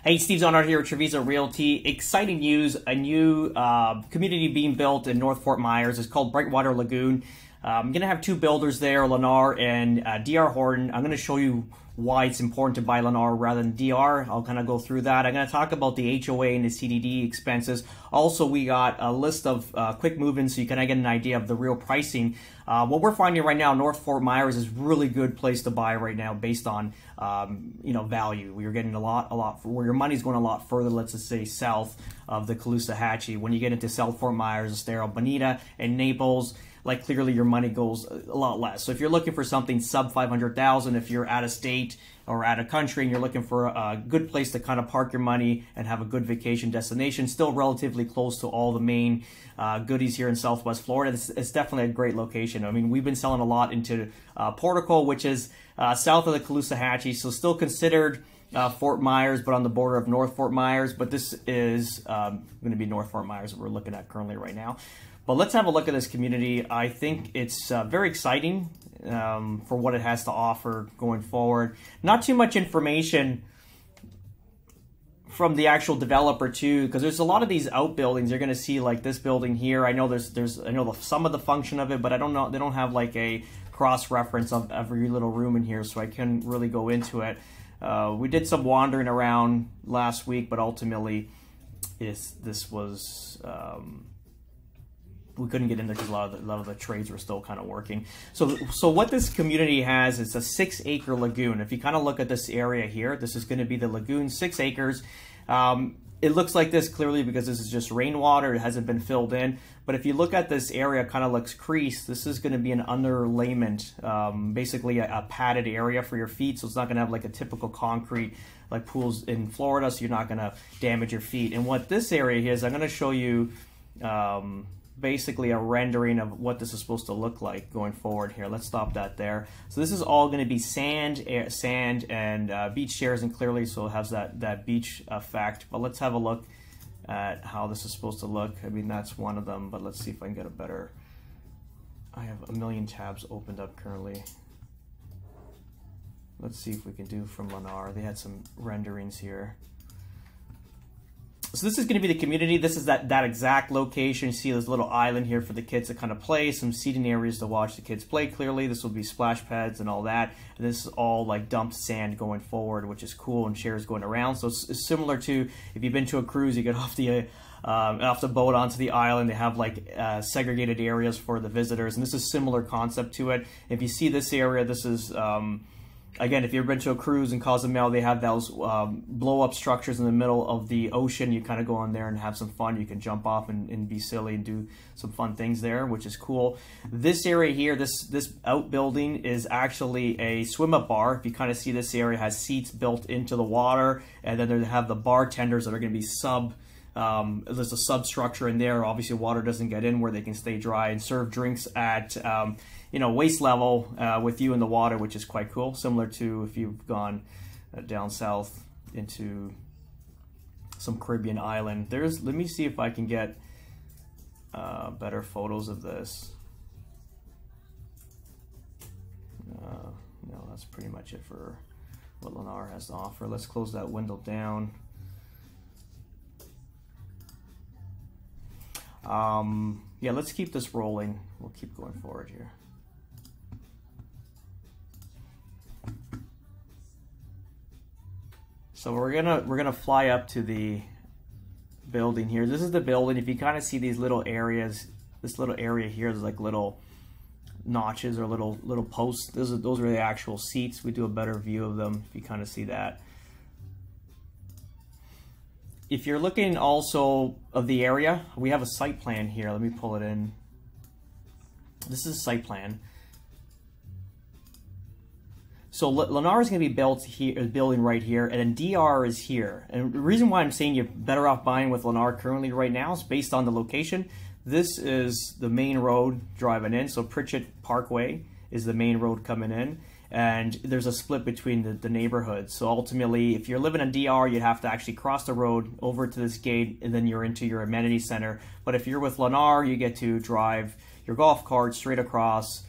Hey, Steve Zonard here at Treviso Realty. Exciting news, a new community being built in North Fort Myers. It's called Brightwater Lagoon. I'm going to have two builders there, Lennar and D.R. Horton. I'm going to show you why it's important to buy Lennar rather than D.R. I'll kind of go through that. I'm going to talk about the HOA and the CDD expenses. Also, we got a list of quick move-ins so you can get an idea of the real pricing. What we're finding right now, North Fort Myers is a really good place to buy right now based on value. We're getting a lot where your money's going a lot further, let's just say south of the Caloosahatchee. When you get into South Fort Myers, Estero, Bonita, and Naples, like clearly your money goes a lot less. So if you're looking for something sub 500,000, if you're out of state or out of country and you're looking for a good place to kind of park your money and have a good vacation destination, still relatively close to all the main goodies here in Southwest Florida, it's definitely a great location. I mean, we've been selling a lot into Portico, which is south of the Caloosahatchee, so still considered Fort Myers, but on the border of North Fort Myers. But this is going to be North Fort Myers that we're looking at currently right now. But let's have a look at this community. I think it's very exciting for what it has to offer going forward. Not too much information from the actual developer too, because there's a lot of these outbuildings. You're going to see like this building here. I know I know some of the function of it, but I don't know. They don't have like a cross reference of every little room in here, so I couldn't really go into it. We did some wandering around last week, but ultimately, this was. We couldn't get in there because a lot of the trades were still kind of working. So what this community has is a 6-acre lagoon. If you kind of look at this area here, this is going to be the lagoon, 6 acres. It looks like this clearly because this is just rainwater. It hasn't been filled in. But if you look at this area, kind of looks creased. This is going to be an underlayment, basically a padded area for your feet. So it's not going to have like a typical concrete like pools in Florida. So you're not going to damage your feet. And what this area is, I'm going to show you basically a rendering of what this is supposed to look like going forward here. Let's stop that there. So this is all going to be sand and beach chairs, and clearly so it has that beach effect. But let's have a look at how this is supposed to look. I mean, that's one of them, but let's see if I can get a better. I have a million tabs opened up currently. Let's see if we can do from Lennar. They had some renderings here. So this is going to be the community. This is that exact location. You see this little island here for the kids to kind of play, some seating areas to watch the kids play clearly. This will be splash pads and all that. And this is all like dumped sand going forward, which is cool, and chairs going around. So it's similar to if you've been to a cruise, you get off the boat onto the island. They have like segregated areas for the visitors, and this is a similar concept to it. If you see this area, this is again, if you've been to a cruise in Cozumel, they have those blow-up structures in the middle of the ocean. You kind of go in there and have some fun. You can jump off and be silly and do some fun things there, which is cool. This area here, this outbuilding is actually a swim-up bar. If you kind of see, this area has seats built into the water, and then they have the bartenders that are going to be there's a substructure in there. Obviously, water doesn't get in where they can stay dry and serve drinks at waist level with you in the water, which is quite cool. Similar to if you've gone down south into some Caribbean island. Let me see if I can get better photos of this. No, that's pretty much it for what Lennar has to offer. Let's close that window down. Yeah, let's keep this rolling. We'll keep going forward here. So we're gonna fly up to the building here. This is the building. If you kind of see these little areas, this little area here is like little notches or little posts. Those are the actual seats. We do a better view of them if you kind of see that. If you're looking also of the area, we have a site plan here. Let me pull it in. This is a site plan. So Lennar is going to be built here, building right here, and then DR is here. And the reason why I'm saying you're better off buying with Lennar currently right now is based on the location. This is the main road driving in. So Pritchett Parkway is the main road coming in. And there's a split between the neighborhoods. So ultimately, if you're living in DR, you'd have to actually cross the road over to this gate, and then you're into your amenity center. But if you're with Lennar, you get to drive your golf cart straight across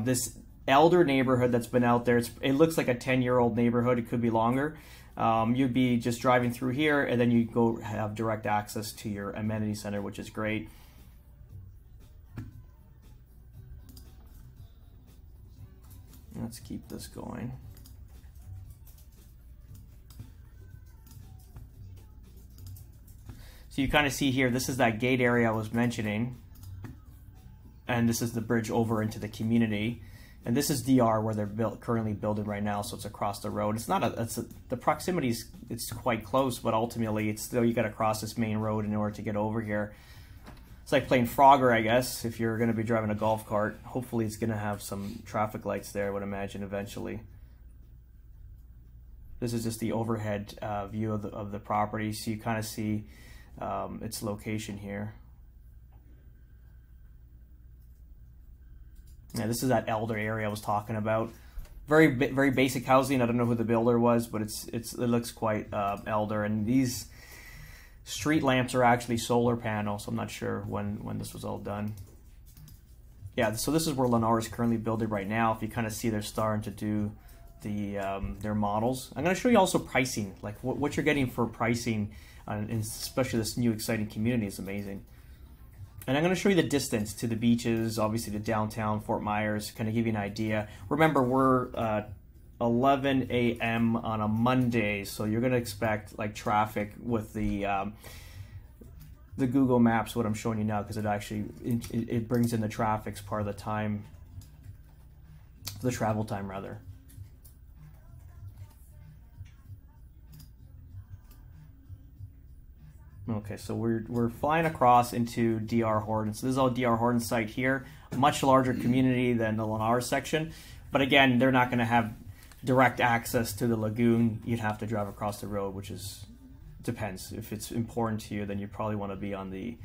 this elder neighborhood that's been out there. It looks like a 10-year-old neighborhood. It could be longer. you'd be just driving through here, and then you go have direct access to your amenity center, which is great. Let's keep this going. So you kind of see here, this is that gate area I was mentioning, and this is the bridge over into the community. And this is DR where they're currently building right now, so it's across the road. It's not the proximity it's quite close, but ultimately it's still, you got to cross this main road in order to get over here. It's like playing Frogger, I guess, if you're going to be driving a golf cart. Hopefully it's going to have some traffic lights there, I would imagine, eventually. This is just the overhead view of the property, so you kind of see its location here. Yeah, this is that elder area I was talking about. Very basic housing. I don't know who the builder was, but it looks quite elder. And these street lamps are actually solar panels. So I'm not sure when this was all done. Yeah, so this is where Lennar is currently building right now. If you kind of see, they're starting to do their models. I'm going to show you also pricing, like what you're getting for pricing, and especially this new exciting community is amazing. And I'm going to show you the distance to the beaches, obviously to downtown Fort Myers, kind of give you an idea. Remember, we're 11 a.m. on a Monday, so you're going to expect like traffic with the Google Maps, what I'm showing you now, because it actually it brings in the traffic's part of the time, the travel time rather. Okay, so we're flying across into DR Horton. So this is all DR Horton site here. A much larger community than the Lennar section. But again, they're not going to have direct access to the lagoon. You'd have to drive across the road, which depends. If it's important to you, then you probably want to be on the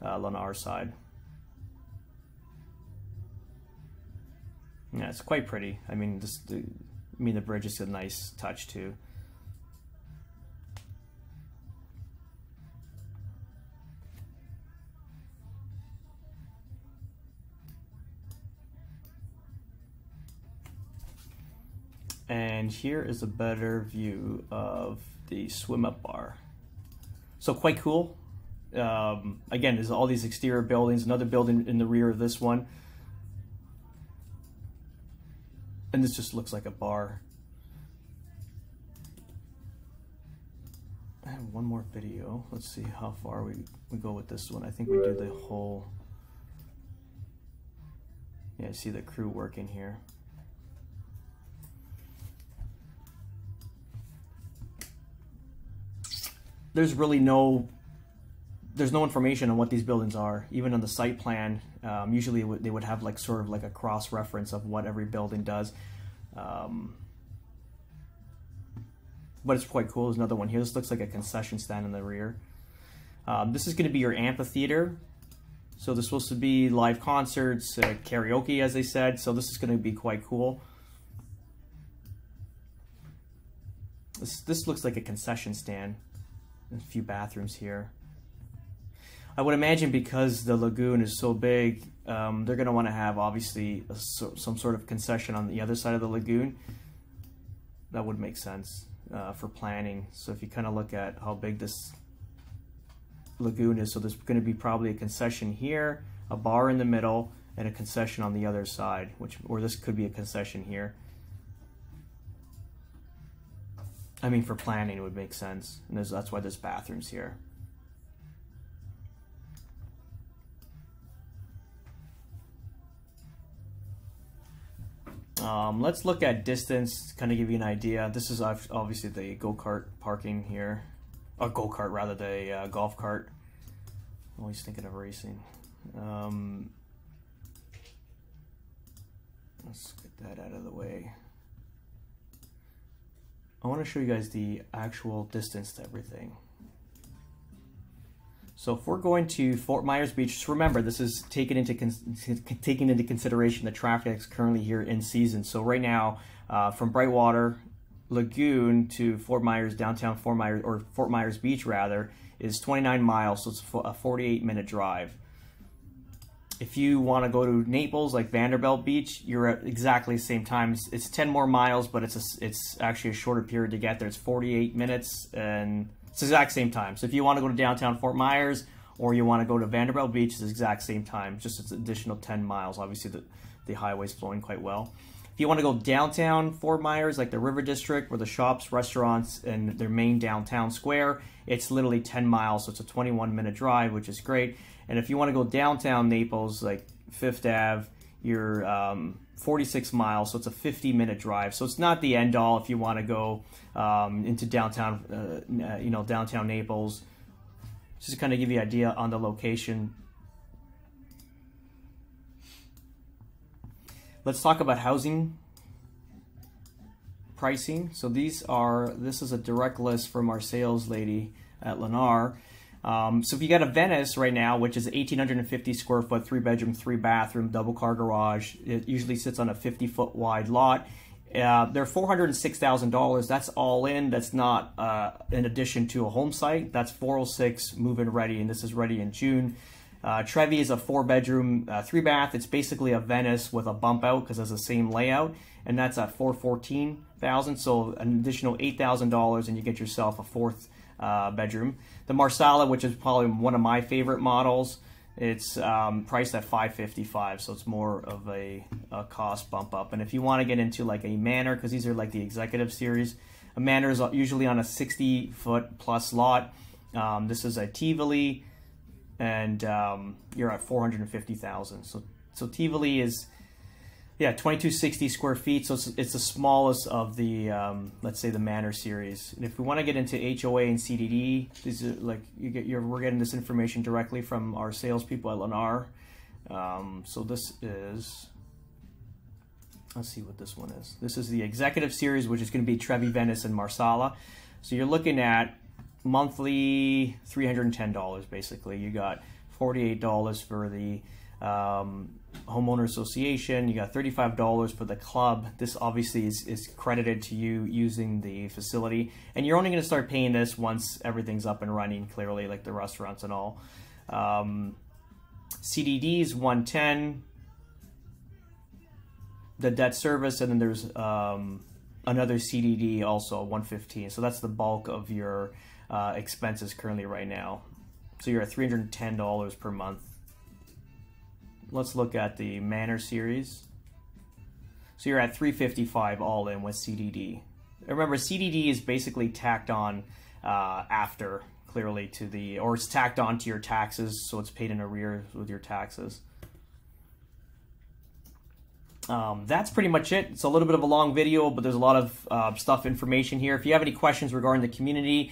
Lennar side. Yeah, it's quite pretty. I mean, the bridge is a nice touch too. And here is a better view of the swim up bar. So quite cool. Again, there's all these exterior buildings, another building in the rear of this one. And this just looks like a bar. I have one more video. Let's see how far we go with this one. I think we do the whole... Yeah, I see the crew working here. There's really no information on what these buildings are, even on the site plan. Usually they would have like sort of like a cross-reference of what every building does. But it's quite cool. There's another one here. This looks like a concession stand in the rear. This is going to be your amphitheater. So there's supposed to be live concerts, karaoke, as they said. So this is going to be quite cool. This looks like a concession stand. A few bathrooms here. I would imagine because the lagoon is so big, they're going to want to have obviously some sort of concession on the other side of the lagoon. That would make sense for planning. So if you kind of look at how big this lagoon is, so there's going to be probably a concession here, a bar in the middle, and a concession on the other side, or this could be a concession here. I mean, for planning, it would make sense. And that's why there's bathrooms here. Let's look at distance, kind of give you an idea. This is obviously the go-kart parking here. Or go-kart, rather, the golf cart. I'm always thinking of racing. Let's get that out of the way. I want to show you guys the actual distance to everything. So if we're going to Fort Myers Beach, just remember this is taking into consideration the traffic that's currently here in season. So right now, from Brightwater Lagoon to Fort Myers, downtown Fort Myers, or Fort Myers Beach rather, is 29 miles, so it's a 48-minute drive. If you want to go to Naples, like Vanderbilt Beach, you're at exactly the same time. It's 10 more miles, but it's actually a shorter period to get there. It's 48 minutes, and it's the exact same time. So if you want to go to downtown Fort Myers, or you want to go to Vanderbilt Beach, it's the exact same time, just it's an additional 10 miles. Obviously, the highway's flowing quite well. If you want to go downtown Fort Myers, like the River District, where the shops, restaurants, and their main downtown square, it's literally 10 miles, so it's a 21-minute drive, which is great. And if you want to go downtown Naples, like Fifth Ave, you're 46 miles, so it's a 50-minute drive. So it's not the end all if you want to go into downtown, downtown Naples. Just to kind of give you an idea on the location. Let's talk about housing pricing. So this is a direct list from our sales lady at Lennar. So if you got a Venice right now, which is 1,850 square foot, 3-bedroom, 3-bathroom, double car garage, it usually sits on a 50-foot wide lot. They're $406,000. That's all in. That's not in addition to a home site. That's 406 move-in ready, and this is ready in June. Trevi is a 4-bedroom, 3-bath. It's basically a Venice with a bump out because it's the same layout, and that's at $414,000. So an additional $8,000, and you get yourself a 4th bedroom. The Marsala, which is probably one of my favorite models, it's priced at $555, so it's more of a cost bump up. And if you want to get into like a Manor, because these are like the executive series, a Manor is usually on a 60-foot plus lot. This is a Tivoli, and you're at $450,000. So Tivoli is 2260 square feet, so it's the smallest of the let's say the Manor series. And if we want to get into HOA and CDD, these are like we're getting this information directly from our salespeople at Lennar. So this is, let's see what this one is. This is the executive series, which is going to be Trevi, Venice, and Marsala. So you're looking at monthly $310 basically. You got $48 for the homeowner association. You got $35 for the club. This obviously is credited to you using the facility, and you're only going to start paying this once everything's up and running, clearly, like the restaurants and all. CDD is $110, the debt service, and then there's another CDD also $115. So that's the bulk of your expenses currently right now. So you're at $310 per month. Let's look at the Manor series. So you're at $355 all in with CDD. Remember, CDD is basically tacked on after, clearly, or it's tacked on to your taxes, so it's paid in arrears with your taxes. That's pretty much it. It's a little bit of a long video, but there's a lot of information here. If you have any questions regarding the community,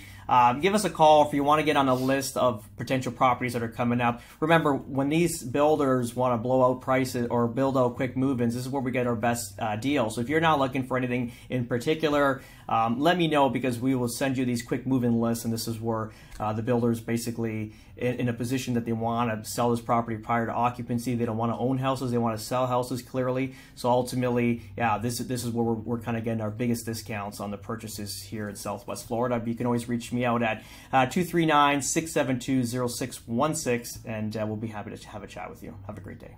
give us a call if you want to get on a list of potential properties that are coming up. Remember, when these builders want to blow out prices or build out quick move-ins, this is where we get our best deal. So if you're not looking for anything in particular, let me know, because we will send you these quick move-in lists, and this is where the builders basically in a position that they want to sell this property prior to occupancy. They don't want to own houses, they want to sell houses, clearly. So ultimately, this is where we're kind of getting our biggest discounts on the purchases here in Southwest Florida. But you can always reach me out at 239-672-0616, and we'll be happy to have a chat with you. Have a great day.